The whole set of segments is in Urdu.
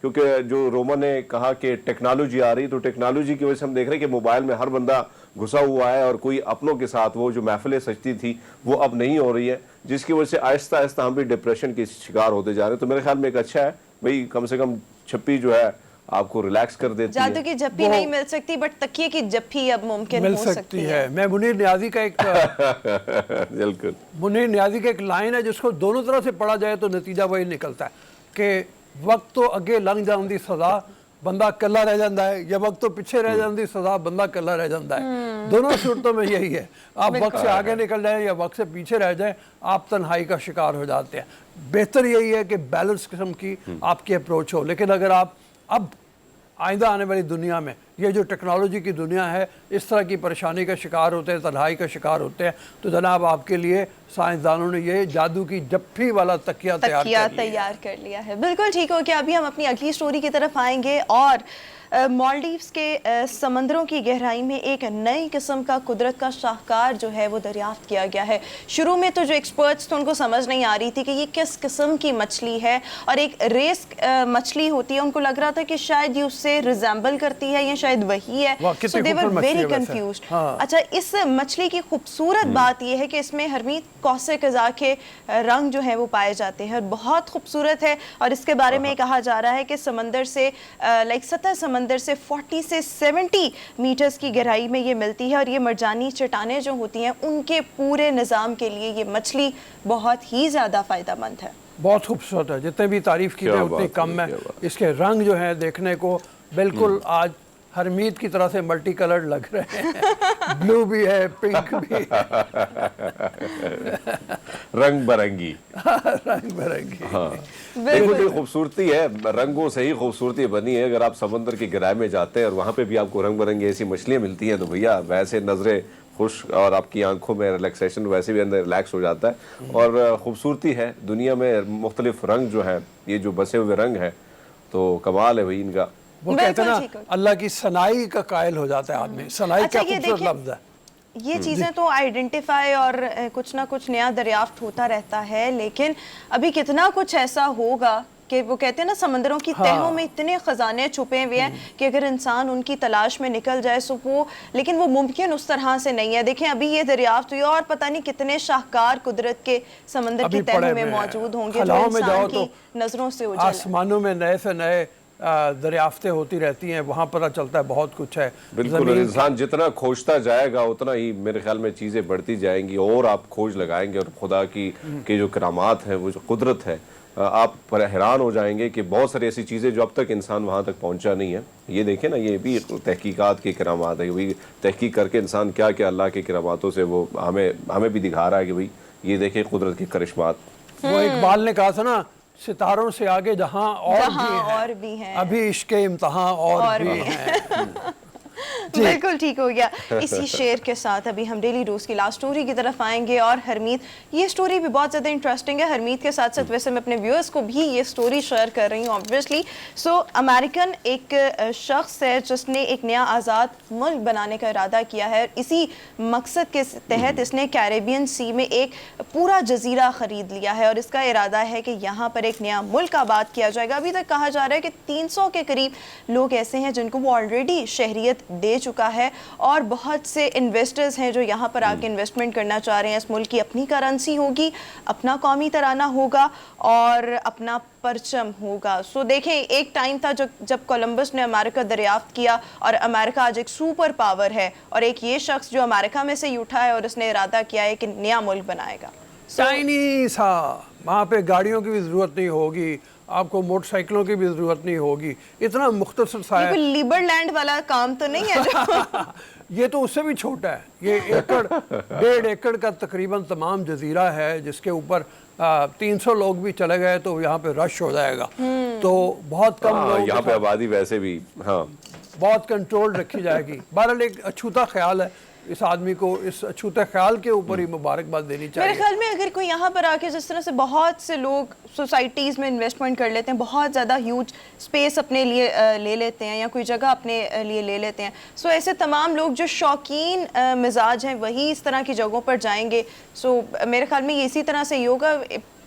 کیونکہ جو رومن نے کہا کہ ٹیکنالوجی آ رہی, تو ٹیکنالوجی کی وجہ سے ہم دیکھ رہے ہیں کہ موبائل میں ہر بندہ گھسا ہوا ہے, اور کوئی اپنوں کے ساتھ وہ جو محفلیں سجتی تھی وہ اب نہیں ہو رہی ہے, جس کی وجہ سے آہستہ آہستہ ہم بھی ڈپریشن کے شکار ہوتے جا رہے ہیں. تو میرے خیال میں ایک اچھا ہے بھئی, کم سے کم چھپی جو ہے آپ کو ریلیکس کر دیتی ہے. جادو کی جپی نہیں مل سکتی, بٹ تکیے کی جپی اب ممکن مل ہو سکتی ہے. میں منیر نیازی کا ایک بالکل منیر نیازی کا ایک لائن ہے جس کو دونوں طرح سے پڑھا جائے تو نتیجہ وہی نکلتا ہے کہ وقت تو اگے لنگ جان دی سزا بندہ کلا رہ جاندہ ہے, یا وقت تو پیچھے رہ جاندی سزا بندہ کلا رہ جاندہ ہے. دونوں صورتوں میں یہی ہے, آپ وقت سے آگے نکل جائیں یا وقت سے پیچھے رہ جائیں, آپ تنہائی کا شکار ہو جاتے ہیں. بہتر یہی ہے کہ بیلنس قسم کی آپ کی اپروچ ہو. لیکن اگر آپ اب آئندہ آنے والی دنیا میں یہ جو ٹیکنالوجی کی دنیا ہے اس طرح کی پریشانی کا شکار ہوتے ہیں, تنہائی کا شکار ہوتے ہیں, تو جناب آپ کے لیے سائنسدانوں نے یہ جادو کی جپھی والا تکیہ تیار کر لیا ہے. بالکل ٹھیک ہو گیا. ابھی ہم اپنی اگلی سٹوری کی طرف آئیں گے, اور مالڈیوز کے سمندروں کی گہرائی میں ایک نئی قسم کا قدرت کا شاہکار جو ہے وہ دریافت کیا گیا ہے. شروع میں تو جو ایکسپرٹس تھے ان کو سمجھ نہیں آ رہی تھی کہ یہ کس قسم کی مچھلی ہے, اور ایک ریس مچھلی ہوتی ہے, ان کو لگ رہا تھا کہ شاید یہ اس سے ریزیمبل کرتی ہے یا شاید وہی ہے. So they were very confused. اچھا, اس مچھلی کی خوبصورت بات یہ ہے کہ اس میں ہرمیت کوسیکزا کے رنگ جو ہیں وہ پائے جاتے ہیں, اور بہت خوبصورت ہے. اور اس کے بارے میں کہا جا رہا ہے کہ سمندر سے سطح سمندر سے 40 سے 70 میٹرز کی گہرائی میں یہ ملتی ہے, اور یہ مرجانی چٹانیں جو ہوتی ہیں ان کے پورے نظام کے لیے یہ مچھلی بہت ہی زیادہ فائدہ مند ہے. بہت خوبصورت ہے, جتنے بھی تعریف کی جائے اتنی کم ہے. اس کے رنگ جو ہیں دیکھنے کو بالکل آج ہرمیت کی طرح سے ملٹی کلرڈ لگ رہے ہیں, بلو بھی ہے, پنک بھی ہے, رنگ برنگی. رنگ برنگی. دیکھو جو خوبصورتی ہے, رنگوں سے ہی خوبصورتی بنی ہے. اگر آپ سمندر کی گہرائی میں جاتے ہیں اور وہاں پہ بھی آپ کو رنگ برنگی ایسی مچھلیاں ملتی ہیں, تو بھیا ویسے نظریں خوش, اور آپ کی آنکھوں میں ریلیکسیشن ویسے بھی اندر ریلیکس ہو جاتا ہے. اور خوبصورتی ہے دنیا میں, مختلف رنگ جو ہیں, یہ جو بسے ہوئے رنگ ہیں, تو کمال ہے بھئی ان کا. وہ کہتے ہیں نا اللہ کی صنائی کا قائل ہو جاتا ہے آدمی. صنائی کا خوبصورت لفظ ہے. یہ چیزیں تو آئیڈینٹیفائی اور کچھ نہ کچھ نیا دریافت ہوتا رہتا ہے, لیکن ابھی کتنا کچھ ایسا ہوگا کہ وہ کہتے ہیں نا سمندروں کی تہوں میں اتنے خزانے چھپے ہوئے ہیں کہ اگر انسان ان کی تلاش میں نکل جائے سو وہ, لیکن وہ ممکن اس طرح سے نہیں ہے. دیکھیں ابھی یہ دریافت ہوئی, اور پتہ نہیں کتنے شاہکار قدرت کے سمندر کی تہوں میں موجود ہوں گے جو انسان کی نظروں سے اوجھل. آسمانوں میں نئے سے نئے دریافتیں ہوتی رہتی ہیں, وہاں پتہ چلتا ہے بہت کچھ ہے. بالکل, انسان جتنا کھوجتا جائے گا اتنا ہی میرے خیال میں چیزیں بڑھتی جائیں گی, اور آپ کھوج لگائیں گے, اور خدا کی جو کرامات ہیں, وہ جو قدرت ہے, آپ پر حیران ہو جائیں گے کہ بہت ساری ایسی چیزیں جو اب تک انسان وہاں تک پہنچا نہیں ہے. یہ دیکھیں نا, یہ بھی تحقیقات کی کرامات ہے, وہی تحقیق کر کے انسان کیا کیا اللہ کی کراماتوں سے وہ ہمیں بھی دکھا رہا ہے کہ بھئی یہ دیکھیں قدرت کے کرشمات. وہ اقبال نے کہا تھا نا, ستاروں سے آگے جہاں اور بھی ہیں, ابھی عشق امتحان اور بھی ہیں. بالکل ٹھیک ہو گیا. اسی شعر کے ساتھ ابھی ہم ڈیلی ڈوز کی لاسٹ سٹوری کی طرف آئیں گے, اور ہرمیت یہ سٹوری بھی بہت زیادہ انٹرسٹنگ ہے. ہرمیت کے ساتھ ساتھ ویسے میں اپنے ویورز کو بھی یہ سٹوری شیئر کر رہی ہوں آبویسلی. سو امریکن ایک شخص ہے جس نے ایک نیا آزاد ملک بنانے کا ارادہ کیا ہے. اسی مقصد کے تحت اس نے کیریبین سی میں ایک پورا جزیرہ خرید لیا ہے, اور اس کا ارادہ ہے کہ یہاں پر ایک نیا ملک آباد کیا جائے گا. ابھی تک کہا جا رہا ہے کہ 300 کے قریب لوگ ایسے ہیں جن کو وہ آلریڈی شہریت دے چکا ہے, اور بہت سے انویسٹرز ہیں جو یہاں پر آ کے انویسٹمنٹ کرنا چاہ رہے ہیں. اس ملک کی اپنی کرنسی ہوگی, اپنا قومی ترانہ ہوگا, اور اپنا پرچم ہوگا. سو دیکھیں ایک ٹائم تھا جب کولمبس نے امریکہ دریافت کیا, اور امریکہ آج ایک سپر پاور ہے, اور ایک یہ شخص جو امریکہ میں سے ہی اٹھا ہے اور اس نے ارادہ کیا ہے کہ نیا ملک بنائے گا. چائنیز, ہاں, وہاں پہ گاڑیوں کی بھی ضرورت نہیں ہوگی, آپ کو موٹر سائیکلوں کی بھی ضرورت نہیں ہوگی, اتنا مختصر سا ہے. یہ لیبر لینڈ والا کام تو نہیں ہے. یہ تو اس سے بھی چھوٹا ہے. یہ 1.5 ایکڑ کا تقریباً تمام جزیرہ ہے, جس کے اوپر 300 لوگ بھی چلے گئے تو یہاں پہ رش ہو جائے گا. تو بہت کم لوگ, یہاں پہ آبادی ویسے بھی بہت کنٹرول رکھی جائے گی. بہرحال ایک اچھوتا خیال ہے, اس آدمی کو اس اچھوتے خیال کے اوپر ہی مبارکباد دینی چاہیے. میرے خیال میں اگر کوئی یہاں پر آ کے جس طرح سے بہت سے لوگ سوسائٹیز میں انویسٹمنٹ کر لیتے ہیں, بہت زیادہ ہیوج سپیس اپنے لیے لے لیتے ہیں, یا کوئی جگہ اپنے لیے لے لیتے ہیں, سو ایسے تمام لوگ جو شوقین مزاج ہیں وہی اس طرح کی جگہوں پر جائیں گے. سو میرے خیال میں یہ اسی طرح سے ہی ہوگا.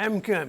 MQM,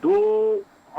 2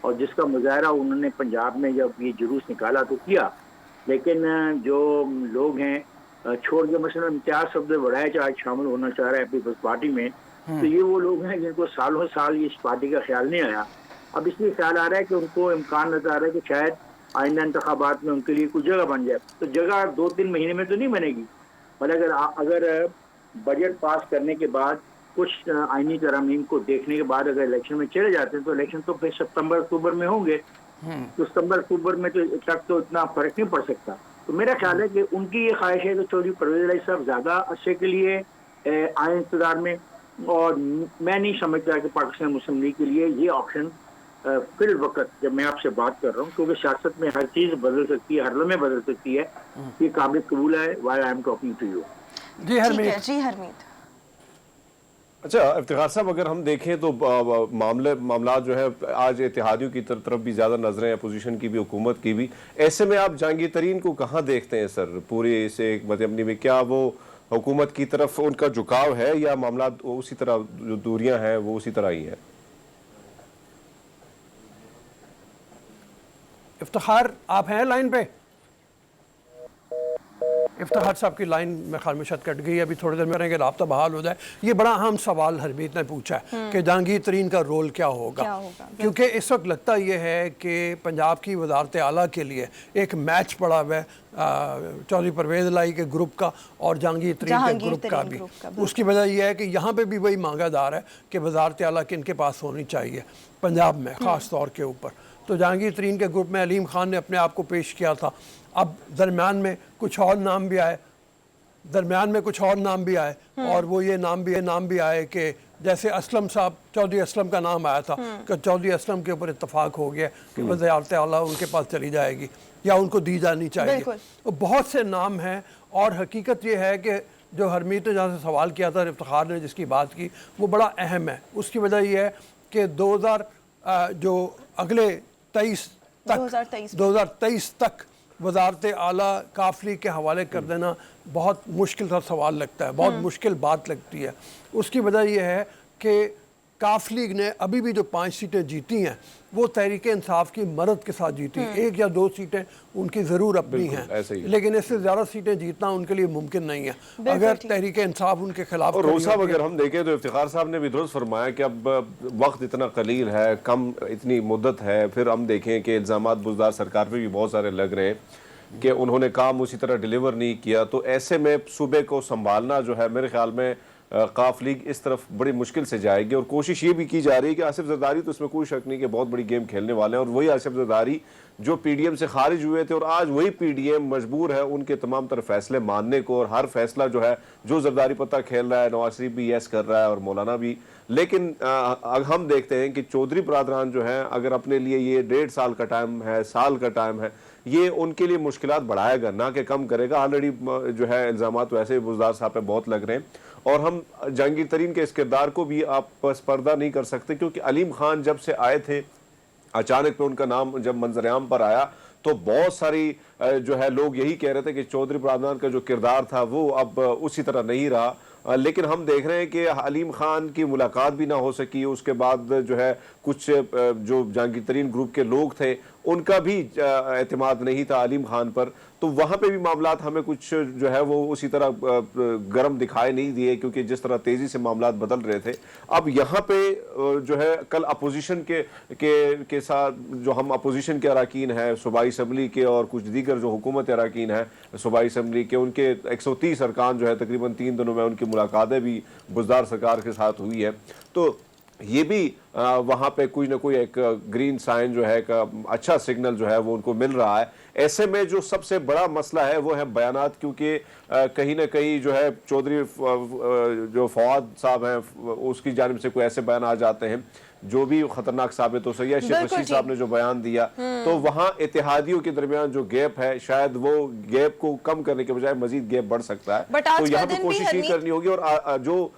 اور جس کا مظاہرہ انہوں نے پنجاب میں جب یہ جلوس نکالا تو کیا، لیکن جو لوگ ہیں چھوڑ کے مثلا امتیاز صفدر وڑائچ آج شامل ہونا چاہ رہا ہے پیپلز پارٹی میں، تو یہ وہ لوگ ہیں جن کو سالوں سال اس پارٹی کا خیال نہیں آیا. اب اس لیے خیال آ رہا ہے کہ ان کو امکان نظر آ رہا ہے کہ شاید آئندہ انتخابات میں ان کے لیے کچھ جگہ بن جائے. تو جگہ 2-3 مہینے میں تو نہیں بنے گی، مگر اگر بجٹ پاس کرنے کے بعد کچھ آئینی ترامیم کو دیکھنے کے بعد اگر الیکشن میں چلے جاتے ہیں تو الیکشن تو پھر ستمبر اکتوبر میں ہوں گے. تو ستمبر اکتوبر میں تک تو اتنا فرق نہیں پڑ سکتا. تو میرا خیال ہے کہ ان کی یہ خواہش ہے کہ چودھری پرویز الہی صاحب زیادہ عرصے کے لیے آئیں اقتدار میں، اور میں نہیں سمجھتا کہ پاکستان مسلم لیگ کے لیے یہ آپشن فی الوقت جب میں آپ سے بات کر رہا ہوں، کیونکہ سیاست میں ہر چیز بدل سکتی ہے، ہر لمحے بدل سکتی ہے، یہ قابل قبول ہے. Why I am talking to you. جی ٹھیک ہے حرمیت. جی حرمیت. اچھا افتخار صاحب، اگر ہم دیکھیں تو معاملات جو ہے آج اتحادیوں کی طرف بھی زیادہ نظریں، اپوزیشن کی بھی، حکومت کی بھی. ایسے میں آپ جہانگیر ترین کو کہاں دیکھتے ہیں سر پوری اس حکمت عملی میں؟ کیا وہ حکومت کی طرف ان کا جھکاؤ ہے یا معاملات اسی طرح جو دوریاں ہیں وہ اسی طرح ہی ہیں؟ افتخار آپ ہیں لائن پہ؟ افتخار صاحب کی لائن میں خیال میں شاید کٹ گئی، ابھی تھوڑی دیر میں رہیں گے رابطہ بحال ہو جائے. یہ بڑا اہم سوال حرمیت نے پوچھا ہے کہ جہانگیر ترین کا رول کیا ہوگا، کیونکہ اس وقت لگتا یہ ہے کہ پنجاب کی وزارت اعلیٰ کے لیے ایک میچ پڑا ہوا ہے چودھری پرویز الہی کے گروپ کا اور جہانگیر ترین کے گروپ کا بھی. اس کی وجہ یہ ہے کہ یہاں پہ بھی وہی مانگا جا رہا ہے کہ وزارت اعلیٰ کن کے پاس ہونی چاہیے پنجاب میں خاص طور کے اوپر. تو جہانگیر ترین کے گروپ میں علیم خان نے اپنے آپ کو پیش کیا تھا. اب درمیان میں کچھ اور نام بھی آئے اور وہ یہ نام بھی آئے کہ جیسے اسلم صاحب، چودھری اسلم کا نام آیا تھا کہ چودھری اسلم کے اوپر اتفاق ہو گیا کہ وزارت اعلیٰ ان کے پاس چلی جائے گی یا ان کو دی جانی چاہیے. تو بہت سے نام ہیں، اور حقیقت یہ ہے کہ جو حرمیت نے جہاں سے سوال کیا تھا، افتخار نے جس کی بات کی، وہ بڑا اہم ہے. اس کی وجہ یہ ہے کہ جو اگلے 2023 تک وزارت اعلیٰ کاف لیگ کے حوالے کر دینا بہت مشکل سا سوال لگتا ہے، بہت مشکل بات لگتی ہے. اس کی وجہ یہ ہے کہ کاف لیگ نے ابھی بھی جو 5 سیٹیں جیتی ہیں وہ تحریک انصاف کی مدد کے ساتھ جیتی. 1 یا 2 سیٹیں ان کی ضرور اپنی ہیں، لیکن اس سے زیادہ سیٹیں جیتنا ان کے لیے ممکن نہیں ہے اگر تحریک انصاف ان کے خلاف. اور روز صاحب اگر ہم دیکھیں تو افتخار صاحب نے بھی درست فرمایا کہ اب وقت اتنا قلیل ہے، کم اتنی مدت ہے. پھر ہم دیکھیں کہ الزامات بزدار سرکار پہ بھی بہت سارے لگ رہے ہیں کہ انہوں نے کام اسی طرح ڈیلیور نہیں کیا. تو ایسے میں صوبے کو سنبھالنا جو ہے میرے خیال میں قاف لیگ اس طرف بڑی مشکل سے جائے گی. اور کوشش یہ بھی کی جا رہی ہے کہ آصف زرداری تو اس میں کوئی شک نہیں کہ بہت بڑی گیم کھیلنے والے ہیں، اور وہی آصف زرداری جو پی ڈی ایم سے خارج ہوئے تھے، اور آج وہی پی ڈی ایم مجبور ہے ان کے تمام تر فیصلے ماننے کو. اور ہر فیصلہ جو ہے جو زرداری پتہ کھیل رہا ہے، نواز شریف بھی یس کر رہا ہے اور مولانا بھی. لیکن ہم دیکھتے ہیں کہ چودھری برادران جو ہیں اگر اپنے لیے یہ 1.5 سال کا ٹائم ہے، سال کا ٹائم ہے، یہ ان کے لیے مشکلات بڑھائے گا نہ کہ کم کرے گا. آلریڈی جو ہے الزامات ویسے بزدار صاحب پہ بہت لگ رہے ہیں. اور ہم جہانگیر ترین کے اس کردار کو بھی آپ پس پردہ نہیں کر سکتے، کیونکہ علیم خان جب سے آئے تھے اچانک پہ ان کا نام جب منظر عام پر آیا تو بہت ساری جو ہے لوگ یہی کہہ رہے تھے کہ چودھری برادران کا جو کردار تھا وہ اب اسی طرح نہیں رہا. لیکن ہم دیکھ رہے ہیں کہ علیم خان کی ملاقات بھی نہ ہو سکی. اس کے بعد جو ہے کچھ جو جہانگیر ترین گروپ کے لوگ تھے ان کا بھی اعتماد نہیں تھا علیم خان پر. تو وہاں پہ بھی معاملات ہمیں کچھ جو ہے وہ اسی طرح گرم دکھائی نہیں دیے، کیونکہ جس طرح تیزی سے معاملات بدل رہے تھے. اب یہاں پہ جو ہے کل اپوزیشن کے ساتھ جو ہم اپوزیشن کے اراکین ہیں صوبائی اسمبلی کے اور کچھ دیگر جو حکومت اراکین ہیں صوبائی اسمبلی کے، ان کے 130 ارکان جو ہے تقریباً 3 دنوں میں ان کی ملاقاتیں بھی بزدار سرکار کے ساتھ ہوئی ہے. تو یہ بھی وہاں پہ کوئی نہ کوئی ایک گرین سائن جو ہے ایک اچھا سگنل جو ہے وہ ان کو مل رہا ہے. ایسے میں جو سب سے بڑا مسئلہ ہے وہ ہے بیانات، کیونکہ کہیں نہ کہیں جو ہے چودھری جو فواد صاحب ہیں اس کی جانب سے کوئی ایسے بیان آ جاتے ہیں جو بھی خطرناک ثابت ہو سکے. یا شیخ رشید صاحب نے جو بیان دیا تو وہاں اتحادیوں کے درمیان جو گیپ ہے شاید وہ گیپ کو کم کرنے کے بجائے مزید گیپ بڑھ سکتا ہے. تو یہاں پہ کوشش یہ کرنی ہوگی. اور جو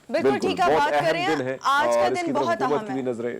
بالکل ٹھیک ہے، بات کر رہے ہیں آج کا دن بہت اہم ہے.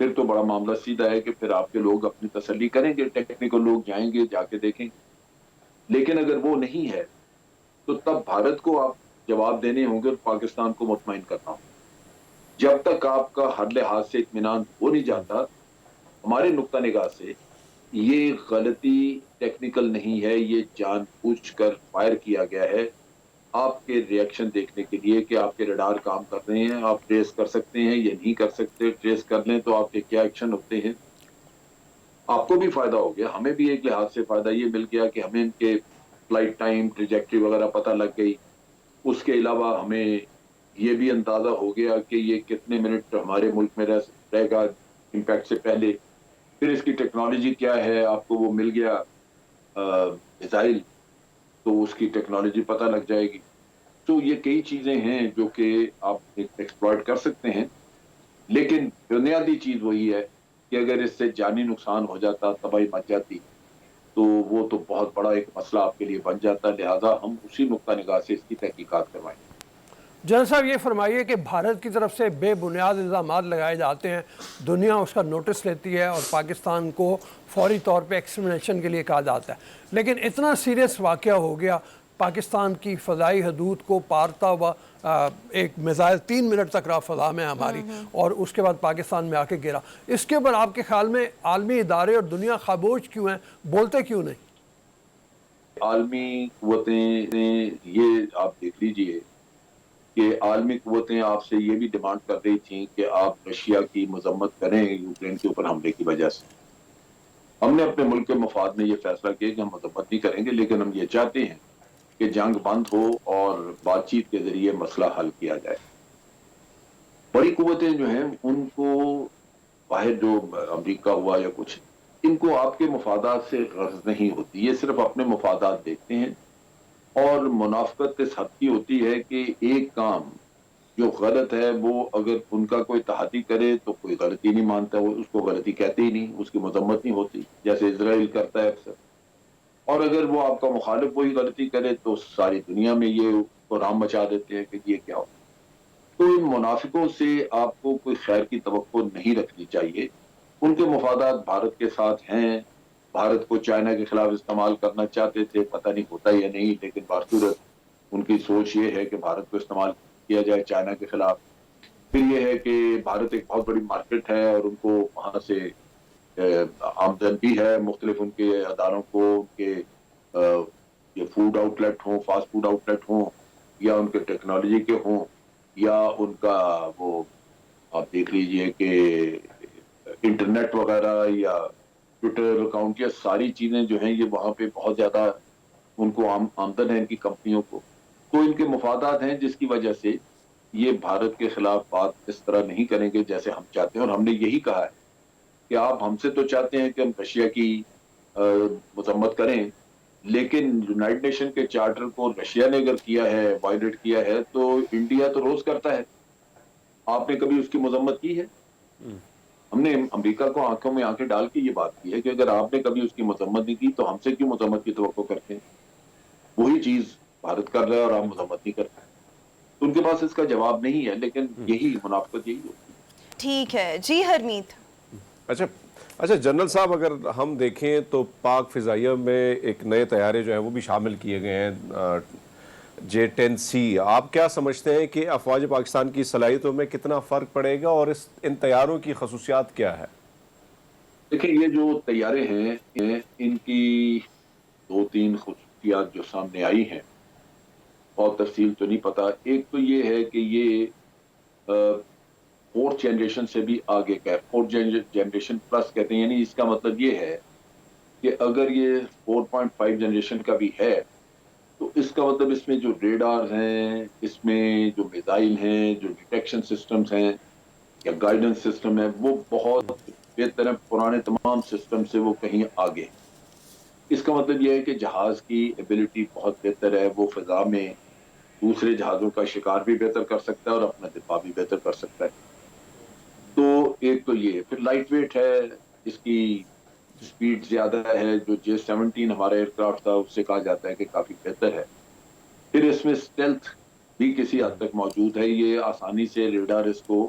پھر تو بڑا معاملہ سیدھا ہے کہ پھر آپ کے لوگ اپنی تسلی کریں گے، ٹیکنیکل لوگ جائیں گے، جا کے دیکھیں گے۔ لیکن اگر وہ نہیں ہے تو تب بھارت کو آپ جواب دینے ہوں گے اور پاکستان کو مطمئن کرنا ہوگا۔ جب تک آپ کا ہر لحاظ سے اطمینان ہو نہیں جاتا، ہمارے نقطہ نگاہ سے یہ غلطی ٹیکنیکل نہیں ہے، یہ جان بوجھ کر فائر کیا گیا ہے آپ کے ریئیکشن دیکھنے کے لیے کہ آپ کے ریڈار کام کر رہے ہیں، آپ ٹریس کر سکتے ہیں یا نہیں کر سکتے، ٹریس کر لیں تو آپ کے کیا ایکشن ہوتے ہیں۔ آپ کو بھی فائدہ ہو گیا، ہمیں بھی ایک لحاظ سے فائدہ یہ مل گیا کہ ہمیں ان کے فلائٹ ٹائم، ٹریجیکٹری وغیرہ پتہ لگ گئی۔ اس کے علاوہ ہمیں یہ بھی اندازہ ہو گیا کہ یہ کتنے منٹ ہمارے ملک میں رہے گا امپیکٹ سے پہلے۔ پھر اس کی ٹیکنالوجی کیا ہے آپ کو وہ مل گیا، میزائل، تو اس کی ٹیکنالوجی پتہ لگ جائے گی۔ تو یہ کئی چیزیں ہیں جو کہ آپ ایکسپلائٹ کر سکتے ہیں، لیکن بنیادی چیز وہی ہے کہ اگر اس سے جانی نقصان ہو جاتا، تباہی مچ جاتی، تو وہ تو بہت بڑا ایک مسئلہ آپ کے لیے بن جاتا۔ لہٰذا ہم اسی نقطہ نگاہ سے اس کی تحقیقات کروائیں گے۔ جنرل صاحب یہ فرمائیے کہ بھارت کی طرف سے بے بنیاد الزامات لگائے جاتے ہیں، دنیا اس کا نوٹس لیتی ہے اور پاکستان کو فوری طور پہ ایکسپلینیشن کے لیے کہا جاتا ہے، لیکن اتنا سیریس واقعہ ہو گیا، پاکستان کی فضائی حدود کو پارتا ہوا ایک میزائل 3 منٹ تک رہا فضا میں ہماری، اور اس کے بعد پاکستان میں آ کے گرا۔ اس کے اوپر آپ کے خیال میں عالمی ادارے اور دنیا خاموش کیوں ہیں، بولتے کیوں نہیں؟ عالمی قوتیں یہ آپ دیکھ لیجئے کہ عالمی قوتیں آپ سے یہ بھی ڈیمانڈ کر رہی تھیں کہ آپ رشیا کی مذمت کریں یوکرین کے اوپر حملے کی وجہ سے۔ ہم نے اپنے ملک کے مفاد میں یہ فیصلہ کیا کہ ہم مذمت نہیں کریں گے، لیکن ہم یہ چاہتے ہیں کہ جنگ بند ہو اور بات چیت کے ذریعے مسئلہ حل کیا جائے۔ بڑی قوتیں جو ہیں ان کو باہر جو امریکہ ہوا یا کچھ، ان کو آپ کے مفادات سے غرض نہیں ہوتی، یہ صرف اپنے مفادات دیکھتے ہیں، اور منافقت اس حد کی ہوتی ہے کہ ایک کام جو غلط ہے وہ اگر ان کا کوئی تحادی کرے تو کوئی غلطی نہیں مانتا، وہ اس کو غلطی کہتے ہی نہیں، اس کی مذمت نہیں ہوتی، جیسے اسرائیل کرتا ہے اکثر۔ اور اگر وہ آپ کا مخالف وہی غلطی کرے تو ساری دنیا میں یہ کورام مچا دیتے ہیں کہ یہ کیا ہو۔ تو ان منافقوں سے آپ کو کوئی خیر کی توقع نہیں رکھنی چاہیے۔ ان کے مفادات بھارت کے ساتھ ہیں، بھارت کو چائنا کے خلاف استعمال کرنا چاہتے تھے، پتہ نہیں ہوتا یا نہیں، لیکن بصورت ان کی سوچ یہ ہے کہ بھارت کو استعمال کیا جائے چائنا کے خلاف۔ پھر یہ ہے کہ بھارت ایک بہت بڑی مارکیٹ ہے اور ان کو وہاں سے آمدن بھی ہے، مختلف ان کے اداروں کو، ان کے یہ فوڈ آؤٹ لیٹ ہوں، فاسٹ فوڈ آؤٹ لیٹ ہوں، یا ان کے ٹیکنالوجی کے ہوں، یا ان کا وہ آپ دیکھ لیجئے کہ انٹرنیٹ وغیرہ یا ٹویٹر اکاؤنٹ، یا ساری چیزیں جو ہیں یہ وہاں پہ بہت زیادہ ان کو آمدن ہے ان کی کمپنیوں کو۔ تو ان کے مفادات ہیں جس کی وجہ سے یہ بھارت کے خلاف بات اس طرح نہیں کریں گے جیسے ہم چاہتے ہیں، اور ہم نے یہی کہا ہے کہ آپ ہم سے تو چاہتے ہیں کہ ہم رشیا کی مذمت کریں، لیکن یونائٹڈ نیشن کے چارٹر کو رشیا نے اگر کیا ہے، وائلیٹ کیا ہے، تو انڈیا تو روز کرتا ہے۔ آپ نے کبھی اس کی مذمت کی ہے؟ ہم نے امریکہ کو آنکھوں میں آنکھیں ڈال کے یہ بات کی ہے کہ اگر آپ نے کبھی اس کی مذمت نہیں کی تو ہم سے کیوں مذمت کی توقع کرتے ہیں؟ وہی چیز بھارت کر رہا ہے اور آپ مذمت نہیں کرتے۔ ان کے پاس اس کا جواب نہیں ہے، لیکن یہی منافقت یہی ہوتی ہے۔ ٹھیک ہے جی ہرمیت۔ اچھا جنرل صاحب، اگر ہم دیکھیں تو پاک فضائیہ میں ایک نئے طیارے جو ہیں وہ بھی شامل کیے گئے ہیں، J-10C۔ آپ کیا سمجھتے ہیں کہ افواج پاکستان کی صلاحیتوں میں کتنا فرق پڑے گا اور ان طیاروں کی خصوصیات کیا ہے؟ دیکھیں یہ جو طیارے ہیں ان کی 2-3 خصوصیات جو سامنے آئی ہیں، اور تفصیل تو نہیں پتا۔ ایک تو یہ ہے کہ یہ 4th جنریشن سے بھی آگے کا ہے، 4th جنریشن پلس کہتے ہیں، یعنی اس کا مطلب یہ ہے کہ اگر یہ 4.5 جنریشن کا بھی ہے تو اس کا مطلب اس میں جو ریڈار ہیں، اس میں جو میزائل ہیں، جو ڈیٹیکشن سسٹمز ہیں یا گائیڈنس سسٹم ہے، وہ بہت بہتر ہیں، پرانے تمام سسٹم سے وہ کہیں آگے ہیں۔ اس کا مطلب یہ ہے کہ جہاز کی ایبلٹی بہت بہتر ہے، وہ فضا میں دوسرے جہازوں کا شکار بھی بہتر کر سکتا ہے اور اپنا دفاع بھی بہتر کر سکتا ہے۔ تو ایک تو یہ، پھر لائٹ ویٹ ہے، اس کی سپیڈ زیادہ ہے، جو J-17 ہمارا ایئر کرافٹ تھا اس سے کہا جاتا ہے کہ کافی بہتر ہے۔ پھر اس میں اسٹیلتھ بھی کسی حد تک موجود ہے، یہ آسانی سے ریڈار اس کو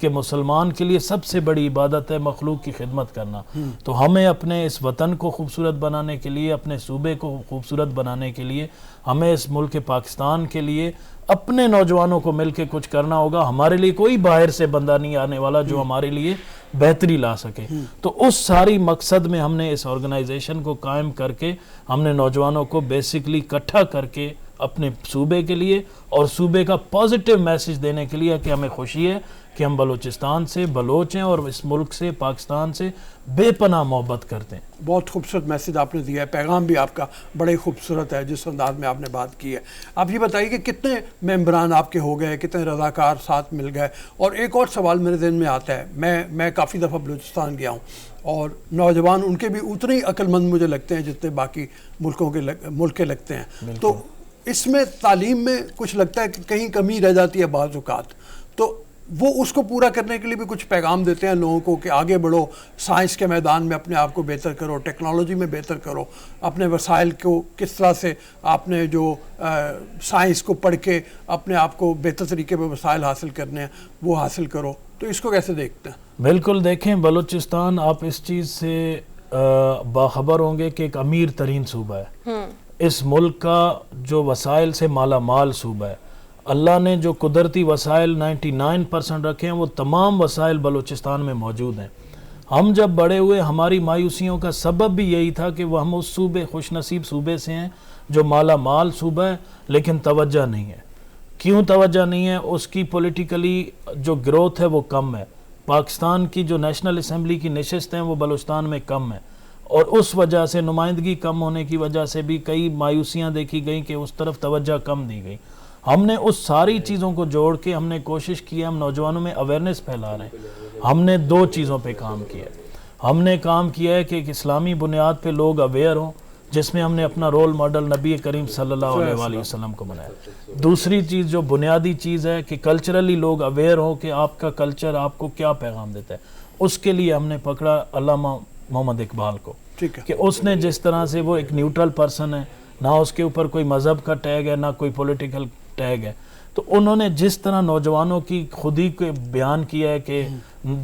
کہ مسلمان کے لیے سب سے بڑی عبادت ہے مخلوق کی خدمت کرنا. تو ہمیں اپنے اس وطن کو خوبصورت بنانے کے لیے, اپنے صوبے کو خوبصورت بنانے کے لیے, ہمیں اس ملک پاکستان کے لیے اپنے نوجوانوں کو مل کے کچھ کرنا ہوگا. ہمارے لیے کوئی باہر سے بندہ نہیں آنے والا جو ہمارے لیے بہتری لا سکے. تو اس ساری مقصد میں ہم نے اس آرگنائزیشن کو قائم کر کے ہم نے نوجوانوں کو بیسکلی اکٹھا کر کے اپنے صوبے کے لیے اور صوبے کا پازیٹیو میسج دینے کے لیے کہ ہمیں خوشی ہے کہ ہم بلوچستان سے بلوچ ہیں اور اس ملک سے, پاکستان سے بے پناہ محبت کرتے ہیں. بہت خوبصورت میسج آپ نے دیا ہے, پیغام بھی آپ کا بڑے خوبصورت ہے جس انداز میں آپ نے بات کی ہے. آپ یہ بتائیے کہ کتنے ممبران آپ کے ہو گئے, کتنے رضاکار ساتھ مل گئے؟ اور ایک اور سوال میرے ذہن میں آتا ہے, میں کافی دفعہ بلوچستان گیا ہوں اور نوجوان ان کے بھی اتنے ہی عقل مند مجھے لگتے ہیں جتنے باقی ملک کے لگتے ہیں. تو اس میں تعلیم میں کچھ لگتا ہے کہ کہیں کمی رہ جاتی ہے بعض اوقات, تو وہ اس کو پورا کرنے کے لیے بھی کچھ پیغام دیتے ہیں لوگوں کو کہ آگے بڑھو, سائنس کے میدان میں اپنے آپ کو بہتر کرو, ٹیکنالوجی میں بہتر کرو, اپنے وسائل کو کس طرح سے آپ نے جو سائنس کو پڑھ کے اپنے آپ کو بہتر طریقے پہ وسائل حاصل کرنے ہیں وہ حاصل کرو. تو اس کو کیسے دیکھتے ہیں؟ بالکل دیکھیں, بلوچستان آپ اس چیز سے باخبر ہوں گے کہ ایک امیر ترین صوبہ ہے. اس ملک کا جو وسائل سے مالا مال صوبہ ہے. اللہ نے جو قدرتی وسائل 99% رکھے ہیں وہ تمام وسائل بلوچستان میں موجود ہیں. ہم جب بڑے ہوئے ہماری مایوسیوں کا سبب بھی یہی تھا کہ وہ ہم اس صوبے, خوش نصیب صوبے سے ہیں جو مالا مال صوبہ ہے لیکن توجہ نہیں ہے. کیوں توجہ نہیں ہے؟ اس کی پولیٹیکلی جو گروتھ ہے وہ کم ہے. پاکستان کی جو نیشنل اسمبلی کی نشست ہیں وہ بلوچستان میں کم ہے اور اس وجہ سے نمائندگی کم ہونے کی وجہ سے بھی کئی مایوسیاں دیکھی گئیں کہ اس طرف توجہ کم دی گئی. ہم نے اس ساری چیزوں کو جوڑ کے ہم نے کوشش کی ہے, ہم نوجوانوں میں اویئرنیس پھیلا رہے ہیں. ہم نے 2 چیزوں پہ کام کیا ہے. ہم نے کام کیا ہے کہ ایک اسلامی بنیاد پہ لوگ اویئر ہوں, جس میں ہم نے اپنا رول ماڈل نبی کریم صلی اللہ علیہ وآلہ وسلم کو بنایا. دوسری چیز جو بنیادی چیز ہے کہ کلچرلی لوگ اویئر ہوں کہ آپ کا کلچر آپ کو کیا پیغام دیتا ہے. اس کے لیے ہم نے پکڑا علامہ محمد اقبال کو کہ اس نے جس طرح سے, وہ ایک نیوٹرل پرسن ہے, نہ اس کے اوپر کوئی مذہب کا ٹیگ ہے نہ کوئی پولیٹیکل ٹیگ ہے, تو انہوں نے جس طرح نوجوانوں کی خودی کو بیان کیا ہے کہ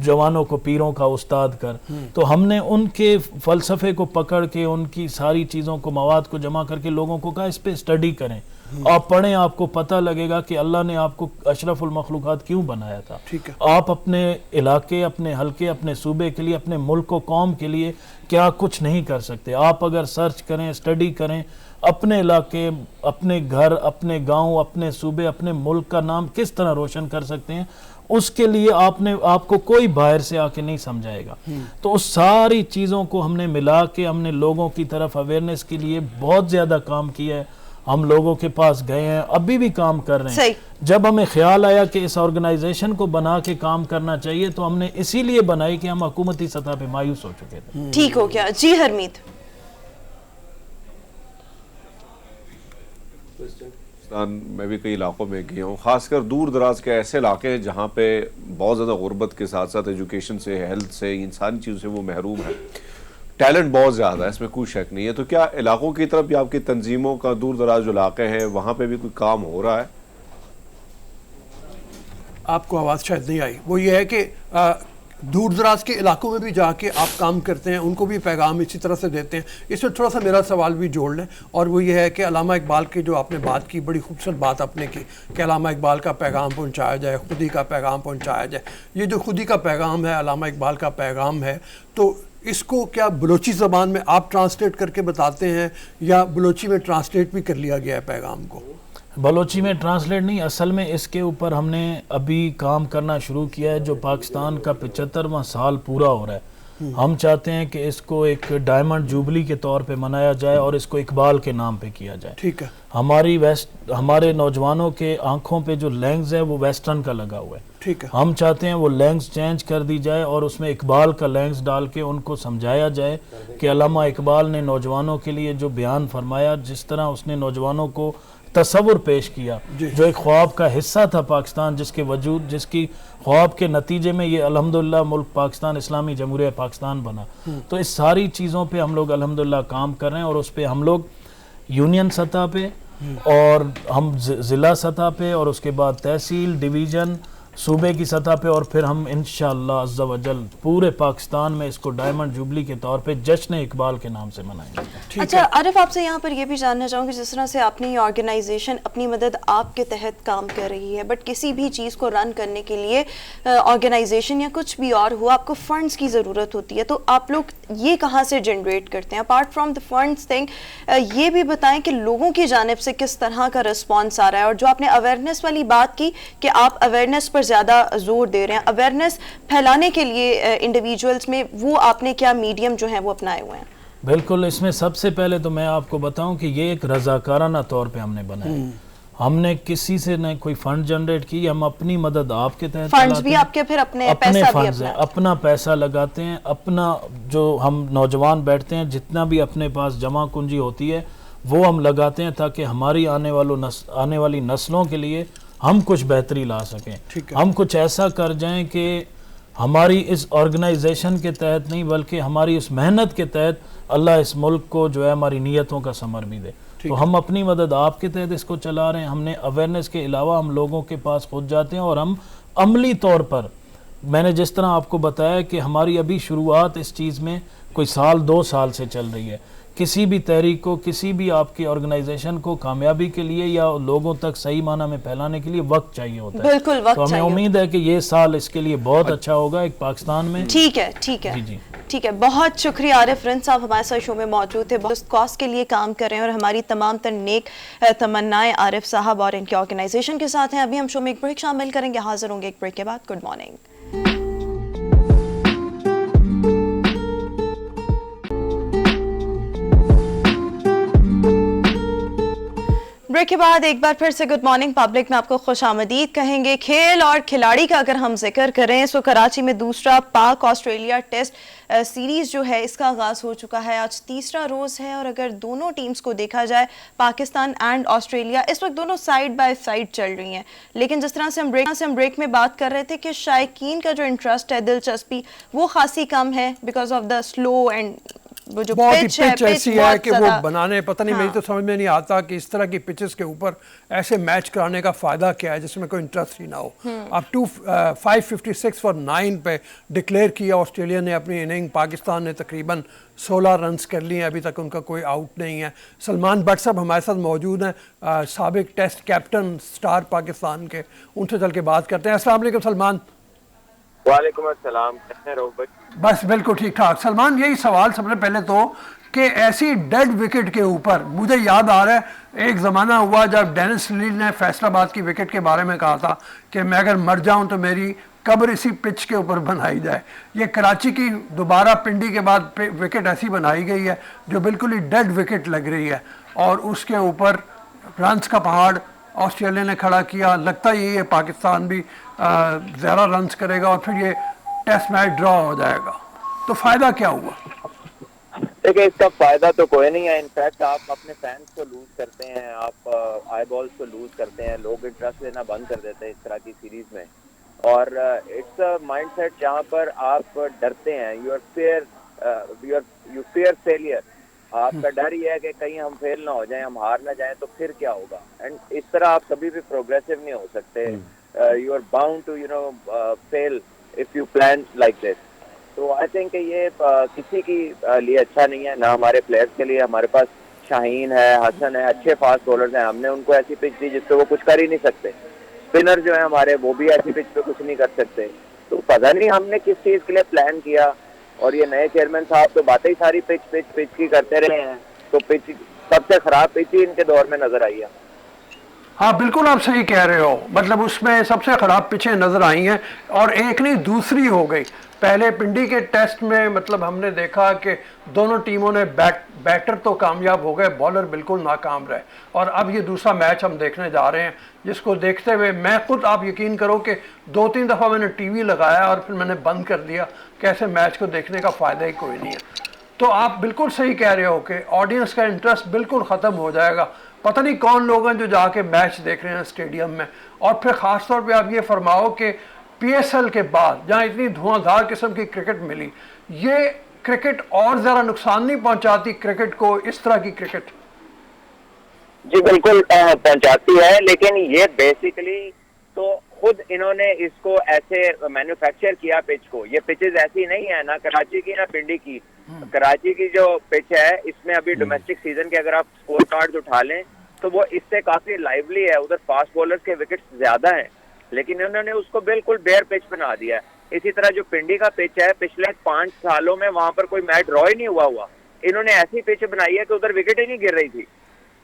جوانوں کو پیروں کا استاد کر, تو ہم نے ان کے فلسفے کو پکڑ کے ان کی ساری چیزوں کو, مواد کو جمع کر کے لوگوں کو کہا اس پہ اسٹڈی کریں, آپ پڑھیں, آپ کو پتہ لگے گا کہ اللہ نے آپ کو اشرف المخلوقات کیوں بنایا تھا. آپ اپنے علاقے, اپنے حلقے, اپنے صوبے کے لیے, اپنے ملک و قوم کے لیے کیا کچھ نہیں کر سکتے. آپ اگر سرچ کریں, اسٹڈی کریں, اپنے علاقے, اپنے گھر, اپنے گاؤں, اپنے صوبے, اپنے ملک کا نام کس طرح روشن کر سکتے ہیں, اس کے لیے آپ کو کوئی باہر سے آ کے نہیں سمجھائے گا. تو اس ساری چیزوں کو ہم نے ملا کے ہم نے لوگوں کی طرف اویئرنیس کے لیے بہت زیادہ کام کیا ہے. ہم لوگوں کے پاس گئے ہیں, ابھی بھی کام کر رہے ہیں. جب ہمیں خیال آیا کہ اس آرگنائزیشن کو بنا کے کام کرنا چاہیے تو ہم نے اسی لیے بنائی کہ ہم حکومتی سطح پہ مایوس ہو چکے تھے. ٹھیک ہو گیا. جی حرمیت. میں بھی کئی علاقوں میں گیا ہوں, خاص کر دور دراز کے ایسے علاقے ہیں جہاں پہ بہت زیادہ غربت کے ساتھ ساتھ ایجوکیشن سے, ہیلتھ سے, انسانی چیزوں سے وہ محروم ہے. ٹیلنٹ بہت زیادہ ہے, اس میں کوئی شک نہیں ہے. تو کیا علاقوں کی طرف بھی آپ کی تنظیموں کا, دور دراز جو علاقے ہیں وہاں پہ بھی کوئی کام ہو رہا ہے؟ آپ کو آواز شاید نہیں آئی. وہ یہ ہے کہ دور دراز کے علاقوں میں بھی جا کے آپ کام کرتے ہیں, ان کو بھی پیغام اسی طرح سے دیتے ہیں. اس میں تھوڑا سا میرا سوال بھی جوڑ لیں, اور وہ یہ ہے کہ علامہ اقبال کی جو آپ نے بات کی, بڑی خوبصورت بات آپ نے کی کہ علامہ اقبال کا پیغام پہنچایا جائے, خودی کا پیغام پہنچایا جائے. یہ جو خودی کا پیغام ہے, علامہ اقبال کا پیغام ہے, تو اس کو کیا بلوچی زبان میں آپ ٹرانسلیٹ کر کے بتاتے ہیں یا بلوچی میں ٹرانسلیٹ بھی کر لیا گیا ہے پیغام کو؟ بلوچی میں ٹرانسلیٹ نہیں, اصل میں اس کے اوپر ہم نے ابھی کام کرنا شروع کیا ہے. جو پاکستان کا 75واں سال پورا ہو رہا ہے, ہم چاہتے ہیں کہ اس کو ایک ڈائمنڈ جوبلی کے طور پہ منایا جائے اور اس کو اقبال کے نام پہ کیا جائے. ٹھیک ہے. ہمارے نوجوانوں کے آنکھوں پہ جو لینگز ہے وہ ویسٹرن کا لگا ہوا ہے. ٹھیک ہے. ہم چاہتے ہیں وہ لینگز چینج کر دی جائے اور اس میں اقبال کا لینگز ڈال کے ان کو سمجھایا جائے کہ علامہ اقبال نے نوجوانوں کے لیے جو بیان فرمایا, جس طرح اس نے نوجوانوں کو تصور پیش کیا, جو ایک خواب کا حصہ تھا پاکستان, جس کی خواب کے نتیجے میں یہ الحمدللہ ملک پاکستان اسلامی جمہوریہ پاکستان بنا. تو اس ساری چیزوں پہ ہم لوگ الحمدللہ کام کر رہے ہیں, اور اس پہ ہم لوگ یونین سطح پہ اور ہم ضلع سطح پہ اور اس کے بعد تحصیل, ڈویژن, صوبے کی سطح پہ، اور پھر ہم انشاءاللہ عز و جل پورے پاکستان میں اس کو ڈائمنڈ جوبلی کے طور پہ جشن اقبال کے نام سے منائیں گے۔ اچھا عارف، آپ سے یہاں پر یہ بھی جاننا چاہوں گی، جس طرح سے اپنی آرگنائزیشن اپنی مدد آپ کے تحت کام کر رہی ہے، بٹ کسی بھی چیز کو رن کرنے کے لیے آرگنائزیشن یا کچھ بھی اور ہوا، آپ کو فنڈز کی ضرورت ہوتی ہے، تو آپ لوگ یہ کہاں سے جنریٹ کرتے ہیں؟ Apart from the funds thing, یہ بھی بتائیں کہ لوگوں کی جانب سے کس طرح کا رسپانس آ رہا ہے، اور جو آپ نے اویئرنیس والی بات کی کہ آپ اویئرنیس پر زیادہ زور دے رہے ہیں، اویئرنیس پھیلانے کے لیے انڈیویجولز میں وہ آپ نے کیا میڈیم جو ہیں وہ اپنائے ہوئے ہیں؟ بالکل، اس میں سب سے پہلے تو میں آپ کو بتاؤں کہ یہ ایک رضاکارانہ طور پہ ہم نے بنایا، ہم نے کسی سے نہ کوئی فنڈ جنریٹ کی، ہم اپنی مدد آپ کے تحت فنڈز بھی آپ کے، پھر اپنے پیسہ بھی اپنا، اپنا پیسہ لگاتے ہیں، اپنا جو ہم نوجوان بیٹھتے ہیں جتنا بھی اپنے پاس جمع کنجی ہوتی ہے وہ ہم لگاتے ہیں، تاکہ ہماری آنے والی نسلوں کے لیے ہم کچھ بہتری لا سکیں، ہم کچھ ایسا کر جائیں کہ ہماری اس آرگنائزیشن کے تحت نہیں بلکہ ہماری اس محنت کے تحت اللہ اس ملک کو جو ہے ہماری نیتوں کا ثمر بھی دے۔ تو ہم اپنی مدد آپ کے تحت اس کو چلا رہے ہیں، ہم نے اویئرنیس کے علاوہ ہم لوگوں کے پاس خود جاتے ہیں، اور ہم عملی طور پر، میں نے جس طرح آپ کو بتایا کہ ہماری ابھی شروعات اس چیز میں کوئی سال 2 سال سے چل رہی ہے، کسی بھی تحریک کو، کسی بھی آپ کی آرگنائزیشن کو کامیابی کے لیے یا لوگوں تک صحیح معنی میں پھیلانے کے لیے وقت چاہیے ہوتا ہے، بالکل وقت تو ہمیں چاہیے، امید ہے کہ یہ سال اس کے لیے بہت اچھا ہوگا ایک پاکستان میں۔ ٹھیک ہے ٹھیک ہے، بہت شکریہ عارف رند صاحب، ہمارے ساتھ شو میں موجود تھے، بہت کاز کے لیے کام کر رہے ہیں، اور ہماری تمام تر نیک تمنائیں عارف صاحب اور ان کی آرگنائزیشن کے ساتھ ہیں۔ ابھی ہم شو میں ایک بریک شامل کریں گے، حاضر ہوں گے ایک بریک کے بعد۔ Good morning. بریک کے بعد ایک بار پھر سے گڈ مارننگ پبلک میں آپ کو خوش آمدید کہیں گے۔ کھیل اور کھلاڑی کا اگر ہم ذکر کریں تو کراچی میں دوسرا پاک آسٹریلیا ٹیسٹ سیریز جو ہے اس کا آغاز ہو چکا ہے، آج تیسرا روز ہے، اور اگر دونوں ٹیمز کو دیکھا جائے پاکستان اینڈ آسٹریلیا اس وقت دونوں سائیڈ بائی سائیڈ چل رہی ہیں، لیکن جس طرح سے ہم بریک میں بات کر رہے تھے کہ شائقین کا جو انٹرسٹ ہے، دلچسپی، وہ خاصی کم ہے because of the slow and وہ جو پچ ایسی ہے کہ وہ بنانے پتہ نہیں، میری تو سمجھ میں نہیں آتا کہ اس طرح کی پچز کے اوپر ایسے میچ کرانے کا فائدہ کیا ہے جس میں کوئی انٹرسٹ ہی نہ ہو۔ اب 556 فار 9 پہ ڈکلیئر کیا آسٹریلیا نے اپنی اننگ، پاکستان نے تقریباً 16 رنز کر لیے، ابھی تک ان کا کوئی آؤٹ نہیں ہے۔ سلمان بٹ صاحب ہمارے ساتھ موجود ہیں، سابق ٹیسٹ کیپٹن سٹار پاکستان کے، ان سے چل کے بات کرتے ہیں۔ السلام علیکم سلمان۔ وعلیکم السلام، کیسے رہو بھائی؟ بس بالکل ٹھیک ٹھاک۔ سلمان، یہی سوال سب سے پہلے تو کہ ایسی ڈیڈ وکٹ کے اوپر، مجھے یاد آ رہا ہے ایک زمانہ ہوا جب ڈینس لیل نے فیصل آباد کی وکٹ کے بارے میں کہا تھا کہ میں اگر مر جاؤں تو میری قبر اسی پچ کے اوپر بنائی جائے۔ یہ کراچی کی دوبارہ پنڈی کے بعد وکٹ ایسی بنائی گئی ہے جو بالکل ہی ڈیڈ وکٹ لگ رہی ہے، اور اس کے اوپر رنز کا پہاڑ آسٹریلیا نے کھڑا کیا۔ لگتا یہی ہے پاکستان بھی زیادہ رنز کرے گا اور پھر یہ ٹیسٹ میچ ڈرا ہو جائے گا، تو فائدہ کیا ہوا؟ دیکھیں، اس کا فائدہ تو کوئی نہیں ہے، انفیکٹ آپ اپنے فینس کو لوز کرتے ہیں، آپ آئی بالز کو لوز کرتے ہیں، لوگ انٹرسٹ لینا بند کر دیتے ہیں اس طرح کی سیریز میں، اور اٹس اے مائنڈ سیٹ جہاں پر آپ ڈرتے ہیں، یو فیئر فیلئر، آپ کا ڈر یہ ہے کہ کہیں ہم فیل نہ ہو جائیں، ہم ہار نہ جائیں تو پھر کیا ہوگا، اینڈ اس طرح آپ کبھی بھی پروگریسو نہیں ہو سکتے، you are bound to fail if you plan like this. تو I think کہ یہ کسی کی لیے اچھا نہیں ہے، نہ ہمارے پلیئرز کے لیے۔ ہمارے پاس شاہین ہے، حسن ہے، اچھے فاسٹ بولرز ہیں، ہم نے ان کو ایسی پچ دی جس پہ وہ کچھ کر ہی نہیں سکتے۔ اسپنر جو ہیں ہمارے، وہ بھی ایسی پچ پہ کچھ نہیں کر سکتے۔ تو پتہ نہیں ہم نے کس چیز کے لیے پلان کیا، اور یہ نئے چیئرمین صاحب تو باتیں ہی ساری پچ کی کرتے رہے ہیں، تو پچ سب سے خراب پچ ہی ان کے دور میں نظر آئی ہے۔ ہاں بالکل آپ صحیح کہہ رہے ہو، مطلب اس میں سب سے خراب پچیں نظر آئی ہیں، اور ایک نہیں دوسری ہو گئی۔ پہلے پنڈی کے ٹیسٹ میں مطلب ہم نے دیکھا کہ دونوں ٹیموں نے بیٹر تو کامیاب ہو گئے، بالر بالکل ناکام رہے، اور اب یہ دوسرا میچ ہم دیکھنے جا رہے ہیں جس کو دیکھتے ہوئے میں خود، آپ یقین کرو کہ 2-3 دفعہ میں نے ٹی وی لگایا اور پھر میں نے بند کر دیا کہ ایسے میچ کو دیکھنے کا فائدہ ہی کوئی نہیں ہے۔ تو آپ بالکل صحیح کہہ رہے ہو کہ آڈینس کا انٹرسٹ بالکل ختم ہو جائے گا، پتہ نہیں کون لوگ ہیں جو جا کے میچ دیکھ رہے ہیں اسٹیڈیم میں۔ اور پھر خاص طور پہ آپ یہ فرماؤ کہ پی ایس ایل کے بعد جہاں اتنی دھواں دھار قسم کی کرکٹ ملی، یہ کرکٹ اور زیادہ نقصان نہیں پہنچاتی کرکٹ کو اس طرح کی کرکٹ؟ جی بالکل پہنچاتی ہے، لیکن یہ بیسیکلی تو خود انہوں نے اس کو ایسے مینوفیکچر کیا پچ کو. یہ پچز ایسی نہیں ہے نہ کراچی کی نہ پنڈی کی. کراچی کی جو پچ ہے اس میں ابھی ڈومیسٹک سیزن کے اگر آپ اسکور کارڈ اٹھا لیں تو وہ اس سے کافی لائیولی ہے. ادھر فاسٹ بولرز کے وکٹس زیادہ ہیں لیکن انہوں نے اس کو بالکل بیئر پچ بنا دیا ہے. اسی طرح جو پنڈی کا پچ ہے پچھلے 5 سالوں میں وہاں پر کوئی میچ ڈرا ہی نہیں ہوا. انہوں نے ایسی پچ بنائی ہے کہ ادھر وکٹ ہی نہیں گر رہی تھی.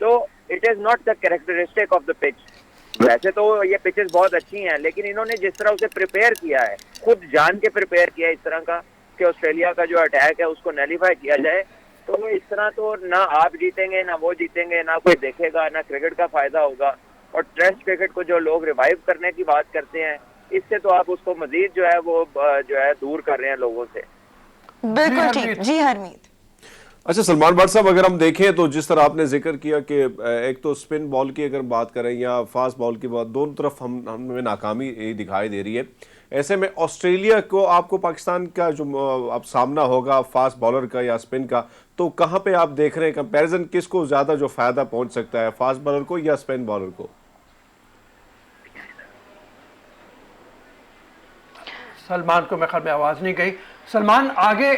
تو it is not the characteristic of the pitch. ویسے تو یہ پچز بہت اچھی ہیں لیکن انہوں نے جس طرح اسے پریپیئر کیا ہے, خود جان کے پریپیئر کیا ہے اس طرح کا کہ آسٹریلیا کا جو اٹیک ہے اس کو نیلیفائی کیا جائے, تو وہ اس طرح تو نہ آپ جیتیں گے نہ وہ جیتیں گے, نہ کوئی دیکھے گا, نہ کرکٹ کا فائدہ ہوگا. اور ٹیسٹ کرکٹ کو جو لوگ ریوائیو کرنے کی بات کرتے ہیں اس سے تو آپ اس کو مزید جو ہے وہ جو ہے دور کر رہے ہیں لوگوں سے. بالکل ٹھیک. جی ہرمیت. اچھا سلمان بٹ صاحب, اگر ہم دیکھیں تو جس طرح آپ نے ذکر کیا کہ ایک تو سپن بال کی اگر بات کریں یا فاسٹ بال کی بات, دونوں طرف ہمیں ناکامی دکھائی دے رہی ہے. ایسے میں آسٹریلیا کو آپ کو پاکستان کا جو اب سامنا ہوگا فاسٹ بالر کا یا سپن کا, تو کہاں پہ آپ دیکھ رہے ہیں کمپیریزن کس کو زیادہ جو فائدہ پہنچ سکتا ہے, فاسٹ بالر کو یا سپن بالر کو؟ سلمان کو میرے خیال میں آواز نہیں گئی. سلمان آگے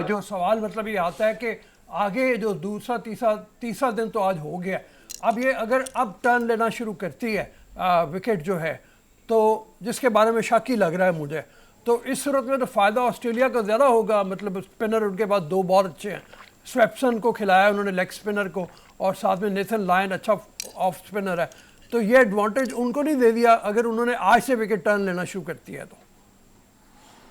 جو سوال مطلب یہ آتا ہے کہ آگے جو دوسرا تیسرا دن تو آج ہو گیا, اب یہ اگر اب ٹرن لینا شروع کرتی ہے وکٹ جو ہے تو جس کے بارے میں شک ہی لگ رہا ہے مجھے, تو اس صورت میں تو فائدہ آسٹریلیا کا زیادہ ہوگا. مطلب اسپنر ان کے پاس 2 بہت اچھے ہیں, سویپسن کو کھلایا انہوں نے لیگ اسپنر کو, اور ساتھ میں نیتھن لائن اچھا آف اسپنر ہے, تو یہ ایڈوانٹیج ان کو نہیں دے دیا اگر انہوں نے آج سے وکٹ ٹرن لینا شروع کرتی ہے تو؟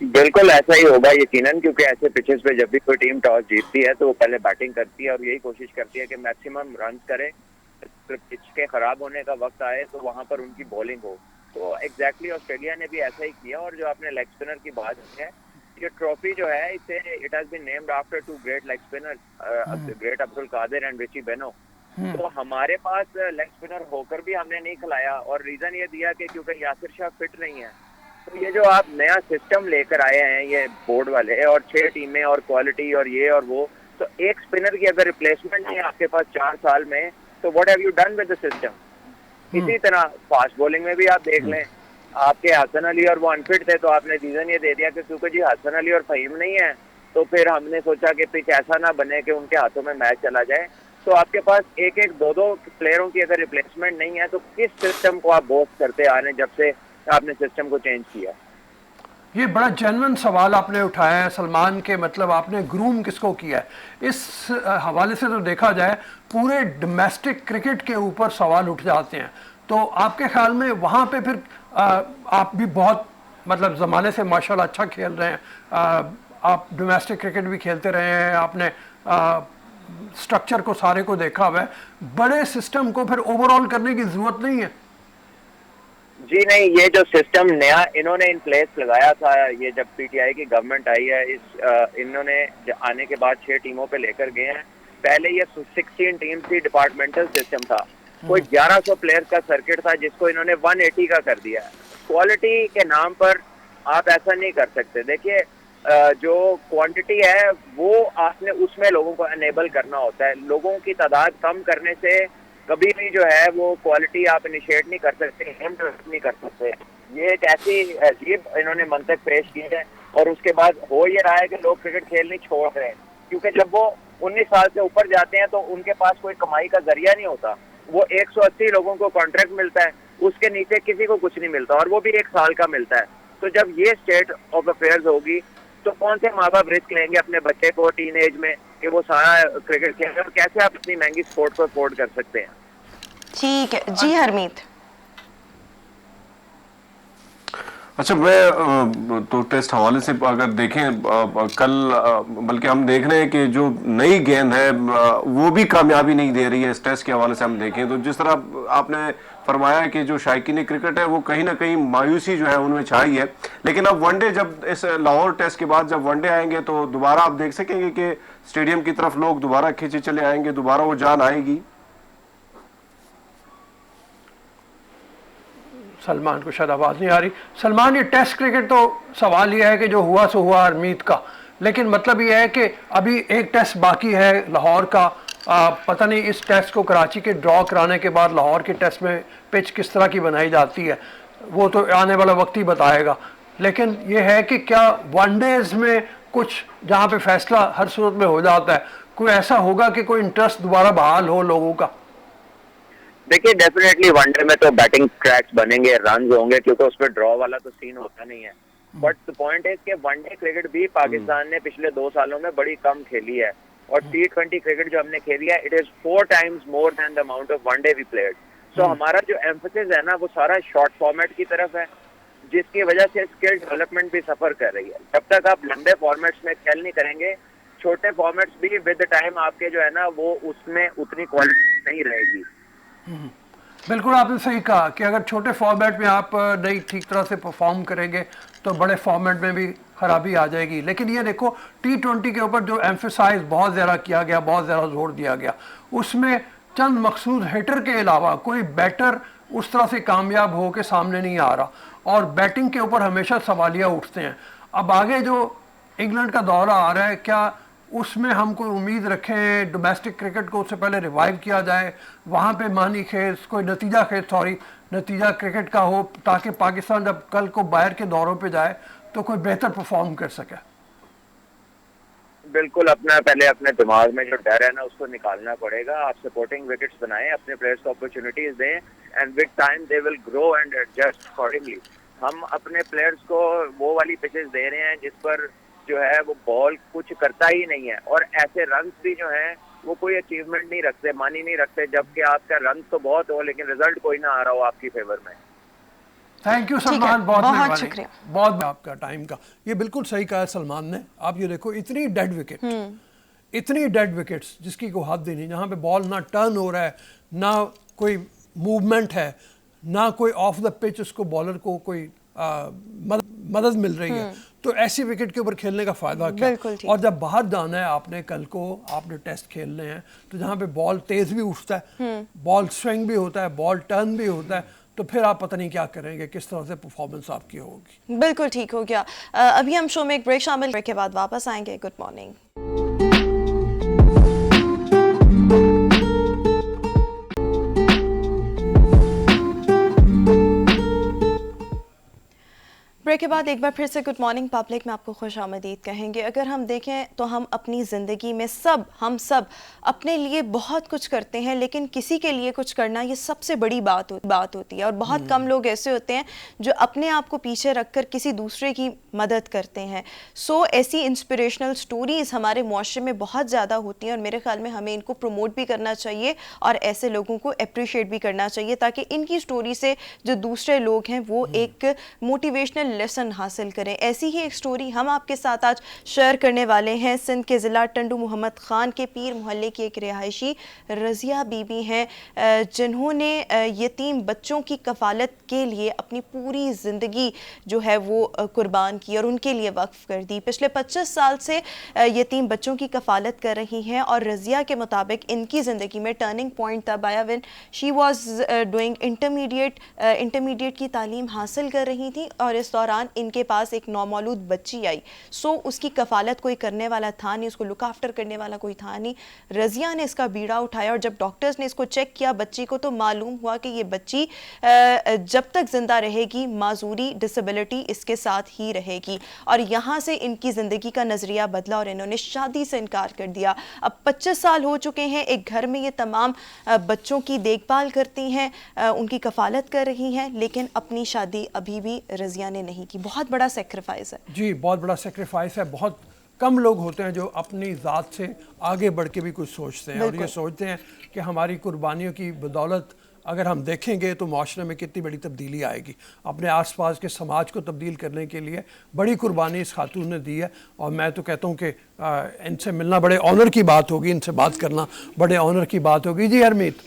بالکل ایسا ہی ہوگا یقیناً, کیونکہ ایسے پچز پہ جب بھی کوئی ٹیم ٹاس جیتتی ہے تو وہ پہلے بیٹنگ کرتی ہے اور یہی کوشش کرتی ہے کہ میکسیمم رنز کرے. پچ کے خراب ہونے کا وقت آئے تو وہاں پر ان کی بولنگ ہو. تو ایگزیکٹلی آسٹریلیا نے بھی ایسا ہی کیا. اور جو آپ نے لیگ اسپنر کی بات کی ہے, یہ ٹرافی جو ہے اسے it has been named after 2 great leg spinner, great Abdul Qadir and رچی Bino. تو ہمارے پاس لیگ اسپنر ہو کر بھی ہم نے نہیں کھلایا, اور ریزن یہ دیا کہ کیونکہ یاسر شاہ فٹ نہیں ہے. تو یہ جو آپ نیا سسٹم لے کر آئے ہیں یہ بورڈ والے, اور 6 ٹیمیں اور کوالٹی اور یہ اور وہ, تو ایک اسپنر کی اگر ریپلیسمنٹ نہیں ہے آپ کے پاس 4 سال میں, تو what have you done with the system. اسی طرح فاسٹ بولنگ میں بھی آپ دیکھ لیں, آپ کے حسن علی اور وہ انفٹ تھے تو آپ نے ریزن یہ دے دیا کہ کیونکہ جی حسن علی اور فہیم نہیں ہے تو پھر ہم نے سوچا کہ پچ ایسا نہ بنے کہ ان کے ہاتھوں میں میچ چلا جائے. تو آپ کے پاس ایک 2 پلیئروں کی اگر ریپلیسمنٹ نہیں ہے تو کس سسٹم کو آپ بوسٹ کرتے آ رہے ہیں جب سے آپ نے سسٹم کو چینج کیا؟ یہ بڑا جینوئن سوال آپ نے اٹھایا ہے سلمان کے, مطلب آپ نے گروم کس کو کیا ہے. اس حوالے سے تو دیکھا جائے پورے ڈومیسٹک کرکٹ کے اوپر سوال اٹھ جاتے ہیں, تو آپ کے خیال میں وہاں پہ پھر آپ بھی بہت مطلب زمانے سے ماشاءاللہ اچھا کھیل رہے ہیں, آپ ڈومیسٹک کرکٹ بھی کھیلتے رہے ہیں, آپ نے سٹرکچر کو سارے کو دیکھا ہوا ہے, بڑے سسٹم کو پھر اوور آل کرنے کی ضرورت نہیں ہے؟ جی نہیں, یہ جو سسٹم نیا انہوں نے ان پلیس لگایا تھا, یہ جب پی ٹی آئی کی گورنمنٹ آئی ہے, انہوں نے آنے کے بعد 6 ٹیموں پہ لے کر گئے ہیں. پہلے یہ 16 ٹیم کی ڈپارٹمنٹل سسٹم تھا, کوئی 1100 پلیئر کا سرکٹ تھا جس کو انہوں نے 180 کا کر دیا ہے. کوالٹی کے نام پر آپ ایسا نہیں کر سکتے. دیکھیے جو کوانٹٹی ہے وہ آپ نے اس میں لوگوں کو انیبل کرنا ہوتا ہے. لوگوں کی تعداد کم کرنے سے کبھی بھی جو ہے وہ کوالٹی آپ انیشیٹ نہیں کر سکتے, نہیں کر سکتے. یہ ایک ایسی عجیب انہوں نے منطق پیش کی ہے, اور اس کے بعد ہو یہ رہا ہے کہ لوگ کرکٹ کھیلنے چھوڑ رہے ہیں, کیونکہ جب وہ 19 سال سے اوپر جاتے ہیں تو ان کے پاس کوئی کمائی کا ذریعہ نہیں ہوتا. وہ 180 لوگوں کو کانٹریکٹ ملتا ہے, اس کے نیچے کسی کو کچھ نہیں ملتا, اور وہ بھی 1 سال کا ملتا ہے. تو جب یہ اسٹیٹ آف افیئرز ہوگی تو کون سے ماں باپ رسک لیں گے اپنے بچے کو ٹین ایج میں کہ وہ سارا کرکٹ کھیلے, اور کیسے آپ اتنی مہنگی اسپورٹ کو افورڈ کر سکتے ہیں؟ ٹھیک ہے جی ہرمیت. اچھا میں تو ٹیسٹ حوالے سے اگر دیکھیں کل, بلکہ ہم دیکھ رہے ہیں کہ جو نئی گیند ہے وہ بھی کامیابی نہیں دے رہی ہے. اس ٹیسٹ کے حوالے سے ہم دیکھیں تو جس طرح آپ نے فرمایا کہ جو شائقین کرکٹ ہے وہ کہیں نہ کہیں مایوسی جو ہے ان میں چھائی ہے, لیکن اب ون ڈے جب اس لاہور ٹیسٹ کے بعد جب ون ڈے آئیں گے تو دوبارہ آپ دیکھ سکیں گے کہ اسٹیڈیم کی طرف لوگ دوبارہ کھینچے چلے آئیں گے, دوبارہ وہ جان آئے گی. سلمان کو شاید آواز نہیں آ رہی. سلمان, یہ ٹیسٹ کرکٹ تو سوال یہ ہے کہ جو ہوا سو ہوا ہرمیت کا, لیکن مطلب یہ ہے کہ ابھی ایک ٹیسٹ باقی ہے لاہور کا. پتہ نہیں اس ٹیسٹ کو کراچی کے ڈرا کرانے کے بعد لاہور کے ٹیسٹ میں پچ کس طرح کی بنائی جاتی ہے. وہ تو آنے والا وقت ہی بتائے گا. لیکن یہ ہے کہ کیا ون ڈیز میں کچھ جہاں پہ فیصلہ ہر صورت میں ہو جاتا ہے, کوئی ایسا ہوگا کہ کوئی انٹرسٹ دوبارہ بحال ہو لوگوں کا؟ دیکھیے ڈیفینیٹلی ون ڈے میں تو بیٹنگ ٹریکس بنیں گے, رنز ہوں گے, کیونکہ اس پہ ڈرا والا تو سین ہوتا نہیں ہے. بٹ پوائنٹ ہے کہ ون ڈے کرکٹ بھی پاکستان نے پچھلے 2 سالوں میں بڑی کم کھیلی ہے, اور T20 کرکٹ جو ہم نے کھیلی ہے it is 4 times more than the amount of one day we played. سو ہمارا جو ایمفسس ہے نا وہ سارا شارٹ فارمیٹ کی طرف ہے, جس کی وجہ سے اسکل ڈیولپمنٹ بھی سفر کر رہی ہے. جب تک آپ لمبے فارمیٹس میں کھیل نہیں کریں گے, چھوٹے فارمیٹس بھی ود ٹائم آپ کے جو ہے نا وہ اس میں اتنی کوالٹی نہیں رہے گی. بالکل آپ نے صحیح کہا کہ اگر چھوٹے فارمیٹ میں آپ نہیں ٹھیک طرح سے پرفارم کریں گے تو بڑے فارمیٹ میں بھی خرابی آ جائے گی. لیکن یہ دیکھو T20 کے اوپر جو ایمفیسائز بہت زیادہ کیا گیا, بہت زیادہ زور دیا گیا, اس میں چند مخصوص ہیٹر کے علاوہ کوئی بیٹر اس طرح سے کامیاب ہو کے سامنے نہیں آ رہا, اور بیٹنگ کے اوپر ہمیشہ سوالیہ اٹھتے ہیں. اب آگے جو انگلینڈ کا دورہ آ رہا ہے, کیا اس میں ہم کوئی امید رکھیں ڈومیسٹک کرکٹ کو اس سے پہلے ریوائیو کیا جائے, وہاں پہ معنی خیز کوئی نتیجہ کرکٹ کا ہو, تاکہ پاکستان جب کل کو باہر کے دوروں پہ جائے تو کوئی بہتر پرفارم کر سکے؟ بالکل پہلے اپنے دماغ میں جو ڈر ہے نا اس کو نکالنا پڑے گا. آپ سپورٹنگ وکٹس بنائیں, اپنے پلیئرس کو اپرچونیٹیز دیں, and with time they will grow and adjust accordingly. ہم اپنے پلیئرس کو وہ والی پچز دے رہے ہیں جس پر جو ہے وہ بال کچھ کرتا ہی نہیں ہے, اور ایسے رنز بھی جو ہیں وہ کوئی اچیومنٹ نہیں رکھتے, مانی نہیں رکھتے, جبکہ آپ کا رنز تو بہت ہو لیکن رزلٹ کوئی نہ آ رہا ہو آپ کی فیور میں. تھینک یو سلمان, بہت بہت شکریہ, بہت آپ کا ٹائم کا. یہ بالکل صحیح کہا ہے سلمان نے. آپ یہ دیکھو اتنی ڈیڈ وکٹس جس کی کوئی حد ہی نہیں, جہاں پہ بال نہ ٹرن ہو رہا ہے, نہ کوئی موومنٹ ہے, نہ کوئی آف دا پچ اس کو بالر کو کوئی مدد مل رہی ہے, تو ایسی وکٹ کے اوپر کھیلنے کا فائدہ کیا؟ اور جب باہر جانا ہے آپ نے, کل کو آپ نے ٹیسٹ کھیلنے ہیں, تو جہاں پہ بال تیز بھی اٹھتا ہے, بال سوئنگ بھی ہوتا ہے, بال ٹرن بھی ہوتا ہے, تو پھر آپ پتہ نہیں کیا کریں گے, کس طرح سے پرفارمنس آپ کی ہوگی. بالکل ٹھیک ہو گیا. ابھی ہم شو میں ایک بریک شامل بریک کے بعد واپس آئیں گے. Good morning. بریک کے بعد ایک بار پھر سے گڈ مارننگ پبلک میں آپ کو خوش آمدید کہیں گے. اگر ہم دیکھیں تو ہم اپنی زندگی میں ہم سب اپنے لیے بہت کچھ کرتے ہیں, لیکن کسی کے لیے کچھ کرنا یہ سب سے بڑی بات ہوتی ہے, اور بہت کم لوگ ایسے ہوتے ہیں جو اپنے آپ کو پیچھے رکھ کر کسی دوسرے کی مدد کرتے ہیں. سو ایسی انسپریشنل سٹوریز ہمارے معاشرے میں بہت زیادہ ہوتی ہیں, اور میرے خیال میں ہمیں ان کو پروموٹ بھی کرنا چاہیے اور ایسے لوگوں کو اپریشیٹ بھی کرنا چاہیے, تاکہ ان کی سٹوری سے جو دوسرے لوگ ہیں وہ ایک موٹیویشنل لیسن حاصل کریں. ایسی ہی ایک سٹوری ہم آپ کے ساتھ آج شیئر کرنے والے ہیں. سندھ کے ضلع ٹنڈو محمد خان کے پیر محلے کی ایک رہائشی رضیہ بی بی ہیں, جنہوں نے یتیم بچوں کی کفالت کے لیے اپنی پوری زندگی جو ہے وہ قربان کی اور ان کے لیے وقف کر دی. پچھلے 25 سال سے یتیم بچوں کی کفالت کر رہی ہیں, اور رضیہ کے مطابق ان کی زندگی میں ٹرننگ پوائنٹ تب آیا when she was doing intermediate کی تعلیم حاصل کر رہی تھی, اور اس دوران ان کے پاس ایک نومولود بچی آئی. سو اس کی کفالت کوئی کرنے والا تھا نہیں, اس کو لک آفٹر کرنے والا کوئی تھا نہیں. رضیہ نے اس کا بیڑا اٹھایا, اور جب ڈاکٹرز نے اس کو چیک کیا بچی کو, تو معلوم ہوا کہ یہ بچی جب تک زندہ رہے گی معذوری ڈسیبلٹی اس کے ساتھ ہی رہے گی. اور یہاں سے ان کی زندگی کا نظریہ بدلا اور انہوں نے شادی سے انکار کر دیا. اب 25 سال ہو چکے ہیں, ایک گھر میں یہ تمام بچوں کی دیکھ بھال کرتی ہیں, ان کی کفالت کر رہی ہیں, لیکن اپنی شادی ابھی بھی رضیہ نے نہیں کی. بہت بڑا سیکریفائس ہے. جی بہت بڑا سیکریفائس ہے. بہت کم لوگ ہوتے ہیں جو اپنی ذات سے آگے بڑھ کے بھی کچھ سوچتے ہیں, اور یہ سوچتے ہیں کہ ہماری قربانیوں کی بدولت اگر ہم دیکھیں گے تو معاشرے میں کتنی بڑی تبدیلی آئے گی. اپنے آس پاس کے سماج کو تبدیل کرنے کے لیے بڑی قربانی اس خاتون نے دی ہے, اور میں تو کہتا ہوں کہ ان سے ملنا بڑے آنر کی بات ہوگی, ان سے بات کرنا بڑے آنر کی بات ہوگی. جی ہرمیت.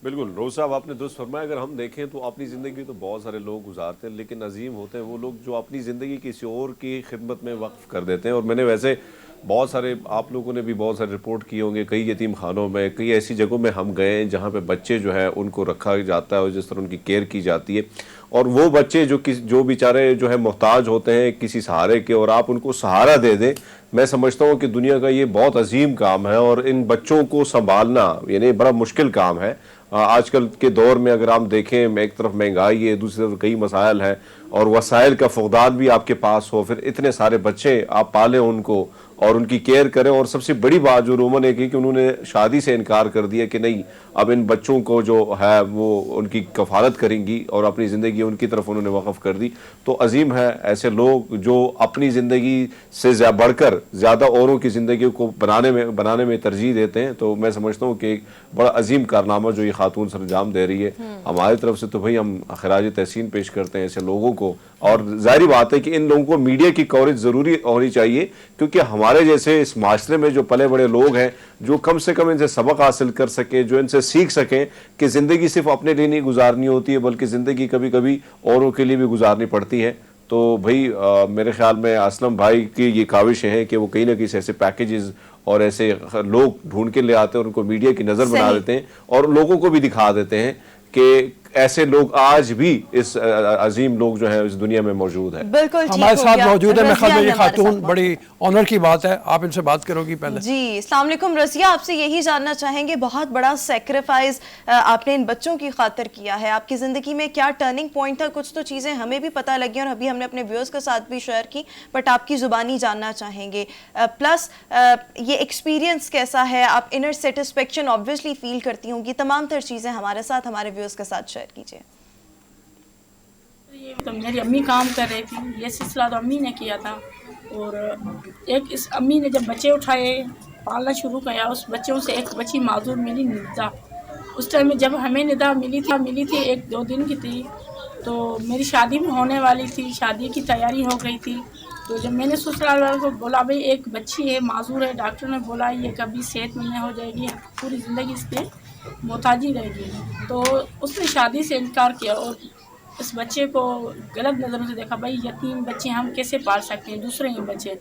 بالکل روز صاحب آپ نے درست فرمایا. اگر ہم دیکھیں تو اپنی زندگی تو بہت سارے لوگ گزارتے ہیں, لیکن عظیم ہوتے ہیں وہ لوگ جو اپنی زندگی کسی اور کی خدمت میں وقف کر دیتے ہیں. اور میں نے ویسے بہت سارے, آپ لوگوں نے بھی بہت سارے رپورٹ کیے ہوں گے, کئی یتیم خانوں میں, کئی ایسی جگہوں میں ہم گئے ہیں جہاں پہ بچے جو ہے ان کو رکھا جاتا ہے اور جس طرح ان کی کیئر کی جاتی ہے, اور وہ بچے جو بیچارے جو ہے محتاج ہوتے ہیں کسی سہارے کے, اور آپ ان کو سہارا دے دیں, میں سمجھتا ہوں کہ دنیا کا یہ بہت عظیم کام ہے, اور ان بچوں کو سنبھالنا یعنی بڑا مشکل کام ہے. آج کل کے دور میں اگر ہم دیکھیں ایک طرف مہنگائی ہے, دوسری طرف کئی مسائل ہیں, اور وسائل کا فقدان بھی آپ کے پاس ہو, پھر اتنے سارے بچے آپ پالیں ان کو اور ان کی کیئر کریں. اور سب سے بڑی بات جو روما نے کی کہ انہوں نے شادی سے انکار کر دیا کہ نہیں اب ان بچوں کو جو ہے وہ ان کی کفالت کریں گی, اور اپنی زندگی ان کی طرف انہوں نے وقف کر دی. تو عظیم ہے ایسے لوگ جو اپنی زندگی سے بڑھ کر زیادہ اوروں کی زندگی کو بنانے میں ترجیح دیتے ہیں. تو میں سمجھتا ہوں کہ ایک بڑا عظیم کارنامہ جو یہ خاتون سر انجام دے رہی ہے, ہماری طرف سے تو بھئی ہم خراج تحسین پیش کرتے ہیں ایسے لوگوں کو. اور ظاہری بات ہے کہ ان لوگوں کو میڈیا کی کوریج ضروری ہونی چاہیے, کیونکہ ہمارے جیسے اس معاشرے میں جو پلے بڑے لوگ ہیں جو کم سے کم ان سے سبق حاصل کر سکیں, جو ان سے سیکھ سکیں کہ زندگی صرف اپنے لیے نہیں گزارنی ہوتی ہے بلکہ زندگی کبھی کبھی اوروں کے لیے بھی گزارنی پڑتی ہے. تو بھئی میرے خیال میں اسلم بھائی کی یہ کاوشیں ہیں کہ وہ کہیں نہ کہیں ایسے پیکیجز اور ایسے لوگ ڈھونڈ کے لے آتے ہیں اور ان کو میڈیا کی نظر بنا دیتے ہیں اور لوگوں کو بھی دکھا دیتے ہیں کہ ایسے لوگ آج بھی اس عظیم لوگ جو ہیں اس دنیا میں موجود ہیں. بالکل ہمارے ساتھ موجود ہے. میں خیال میں یہ خاتون بڑی آنر کی بات ہے, آپ ان سے بات کرو گی پہلے. جی السلام علیکم رضیہ, آپ سے یہی جاننا چاہیں گے, بہت بڑا سیکریفائز آپ نے ان بچوں کی خاطر کیا ہے, آپ کی زندگی میں کیا ٹرننگ پوائنٹ تھا؟ کچھ تو چیزیں ہمیں بھی پتہ لگی اور ابھی ہم نے اپنے ویورز کے ساتھ بھی شیئر کی, بٹ آپ کی زبانی جاننا چاہیں گے. پلس یہ ایکسپیرینس کیسا ہے, آپ انر سیٹسفیکشن آبویسلی فیل کرتی ہوں گی, تمام تر چیزیں ہمارے ساتھ ہمارے ویورز کے ساتھ شیئر کیجیے. یہ تو میری امی کام کر رہی تھی, یہ سلسلہ تو امی نے کیا تھا. اور ایک اس امی نے جب بچے اٹھائے پالنا شروع کیا, اس بچوں سے ایک بچی معذور ملی ندا. اس ٹائم میں جب ہمیں ندا ملی تھی 1-2 دن کی تھی, تو میری شادی بھی ہونے والی تھی, شادی کی تیاری ہو گئی تھی. تو جب میں نے سسرال والوں کو بولا بھائی ایک بچی ہے معذور ہے, ڈاکٹر نے بولا یہ کبھی صحت مند ہو جائے گی, پوری زندگی اس پہ محتاجی رہے گی. تو اس نے شادی سے انکار کیا اور اس بچے کو غلط نظروں سے دیکھا, بھائی یتیم بچے ہم کیسے پال سکتے ہیں, دوسرے ہی بچے.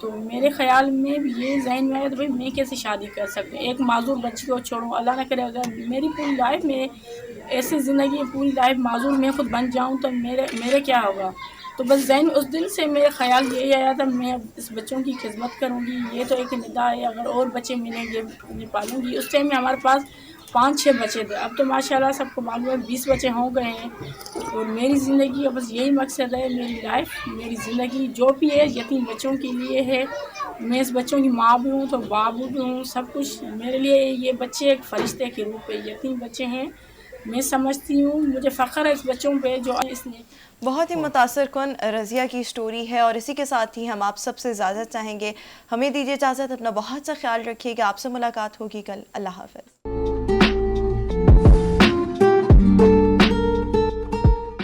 تو میرے خیال میں یہ ذہن میں آیا تو بھائی میں کیسے شادی کر سکتی ہوں, ایک معذور بچی کو چھوڑوں. اللہ نہ کرے اگر میری پوری لائف میں ایسی زندگی پوری لائف معذور میں خود بن جاؤں تو میرے کیا ہوگا. تو بس ذہن اس دن سے میرے خیال یہی آیا تھا میں اس بچوں کی خدمت کروں گی, یہ تو ایک ندا ہے, اگر اور بچے ملیں گے انہیں پالوں گی. اس ٹائم میں ہمارے پاس 5-6 بچے تھے, اب تو ماشاءاللہ سب کو معلوم ہے 20 بچے ہو گئے ہیں. اور میری زندگی کا بس یہی مقصد ہے, میری لائف میری زندگی جو بھی ہے یتیم بچوں کے لیے ہے. میں اس بچوں کی ماں بھی ہوں تو باپ بھی ہوں, سب کچھ میرے لیے. یہ بچے ایک فرشتے کے روپ پہ یتیم بچے ہیں, میں سمجھتی ہوں مجھے فخر ہے اس بچوں پہ جو اس نے. بہت ہی متاثر کن رضیہ کی سٹوری ہے, اور اسی کے ساتھ ہی ہم آپ سب سے اجازت چاہیں گے. ہمیں دیجیے اجازت, اپنا بہت سا خیال رکھیے گا, آپ سے ملاقات ہوگی کل. اللہ حافظ.